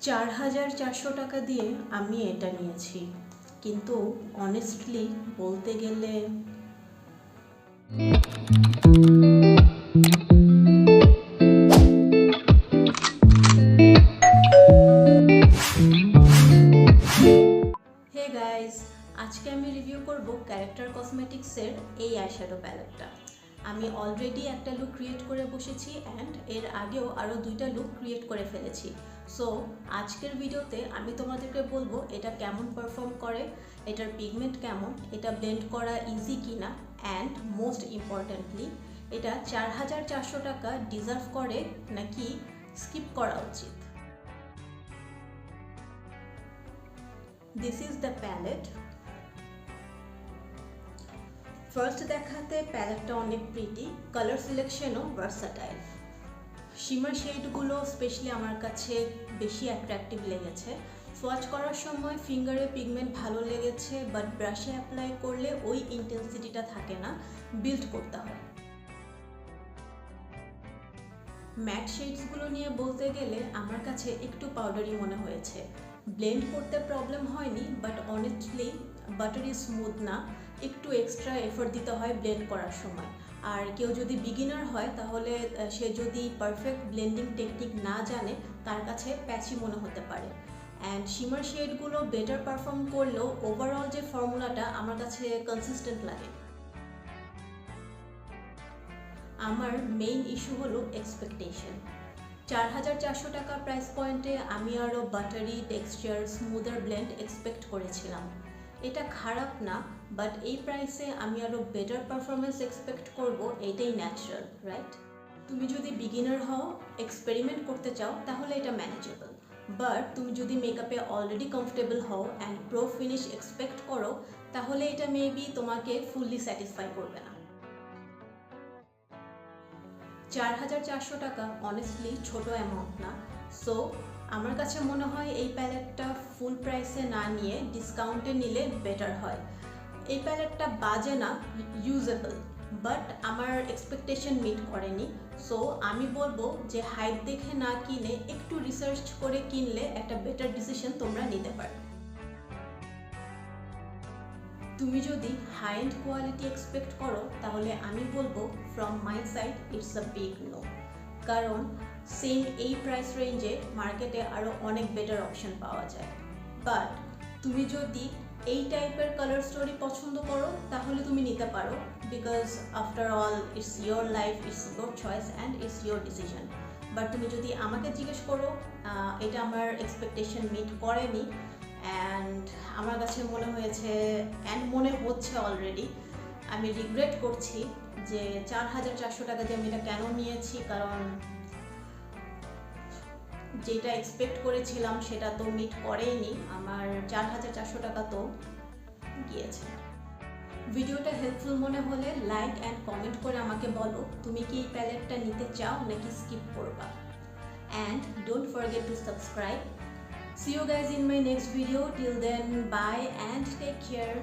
4,400 টাকা দিয়ে আমি এটা নিয়েছি, কিন্তু অনেস্টলি বলতে গেলে হে গাইজ, আজকে আমি রিভিউ করব ক্যারেক্টার কসমেটিক্সের এই আইশ্যাডো প্যালেটটা। আমি অলরেডি একটা লুক ক্রিয়েট করে বসেছি অ্যান্ড এর আগেও আরও 2টা লুক ক্রিয়েট করে ফেলেছি। সো আজকের ভিডিওতে আমি তোমাদেরকে বলবো এটা কেমন পারফর্ম করে, এটার পিগমেন্ট কেমন, এটা ব্লেন্ড করা ইজি কিনা, অ্যান্ড মোস্ট ইম্পর্টেন্টলি এটা 4,400 টাকা ডিজার্ভ করে নাকি স্কিপ করা উচিত। This is the palette. First দেখাতে প্যালেটটা অনেক প্রিটি, কালার সিলেকশনও ভার্সাটাইল। শিমার শেডগুলো স্পেশালি আমার কাছে বেশি অ্যাট্রাকটিভ লেগেছে। সোয়াচ করার সময় ফিঙ্গারে পিগমেন্ট ভালো লেগেছে, বাট ব্রাশে অ্যাপ্লাই করলে ওই ইন্টেন্সিটিটা থাকে না, বিল্ড করতে হয়। ম্যাট শেডসগুলো নিয়ে বলতে গেলে আমার কাছে একটু পাউডারি মনে হয়েছে। ব্লেন্ড করতে প্রবলেম হয়নি, বাট অনেস্টলি বাটারি স্মুথ না, একটু এক্সট্রা এফোর্ট দিতে হয় ব্লেন্ড করার সময়। আর কেউ যদি বিগিনার হয় তাহলে সে যদি পারফেক্ট ব্লেন্ডিং টেকনিক না জানে তার কাছে প্যাচি মনে হতে পারে। অ্যান্ড শিমার শেডগুলো বেটার পারফর্ম করলেও ওভারঅল যে ফর্মুলাটা আমার কাছে কনসিস্টেন্ট লাগে। আমার মেইন ইস্যু হলো এক্সপেকটেশন। 4,400 টাকা প্রাইস পয়েন্টে আমি আরও buttery texture smoother blend expect করেছিলাম। এটা খারাপ না, বাট এই প্রাইসে আমি আরও বেটার পারফরমেন্স এক্সপেক্ট করব, এটাই ন্যাচারাল, রাইট? তুমি যদি বিগিনার হও, এক্সপেরিমেন্ট করতে চাও, তাহলে এটা ম্যানেজেবল। বাট তুমি যদি মেকআপে অলরেডি কমফোর্টেবল হও অ্যান্ড প্রো ফিনিশ এক্সপেক্ট করো, তাহলে এটা মেবি তোমাকে ফুললি স্যাটিসফাই করবে না। 4,400 টাকা অনেস্টলি ছোট অ্যামাউন্ট না। সো আমার কাছে মনে হয় এই প্যালেটটা ফুল প্রাইসে না নিয়ে ডিসকাউন্টে নিলে বেটার হয়। এই প্যালেটটা বাজে না, ইউজেবল, বাট আমার এক্সপেকটেশন মিট করেনি। সো আমি বলবো যে হাইপ দেখে না কিনে একটু রিসার্চ করে কিনলে একটা বেটার ডিসিশন তোমরা নিতে পারো। তুমি যদি হাই এন্ড কোয়ালিটি এক্সপেক্ট করো তাহলে আমি বলবো from my side it's a big no. কারণ সেম এই প্রাইস রেঞ্জে মার্কেটে আরও অনেক বেটার অপশন পাওয়া যায়। বাট তুমি যদি এই টাইপের কালার স্টোরি পছন্দ করো তাহলে তুমি নিতে পারো, because after all it's your life, it's your choice and it's your decision. But তুমি যদি আমাকে জিজ্ঞেস করো, এটা আমার এক্সপেকটেশন মিট করেনি অ্যান্ড আমার কাছে মনে হয়েছে অ্যান্ড মনে হচ্ছে অলরেডি, আমি রিগ্রেট করছি যে 4,400 টাকা দিয়ে আমি এটা কেন নিয়েছি। কারণ যেটা এক্সপেক্ট করেছিলাম সেটা তো মিট করেইনি, আমার 4,400 টাকা তো গিয়েছে। ভিডিওটা হেল্পফুল মনে হলে লাইক অ্যান্ড কমেন্ট করে আমাকে বলো তুমি কি এই প্যালেটটা নিতে চাও নাকি স্কিপ করবা। And don't forget to subscribe. See you guys in my next video. Till then, bye and take care.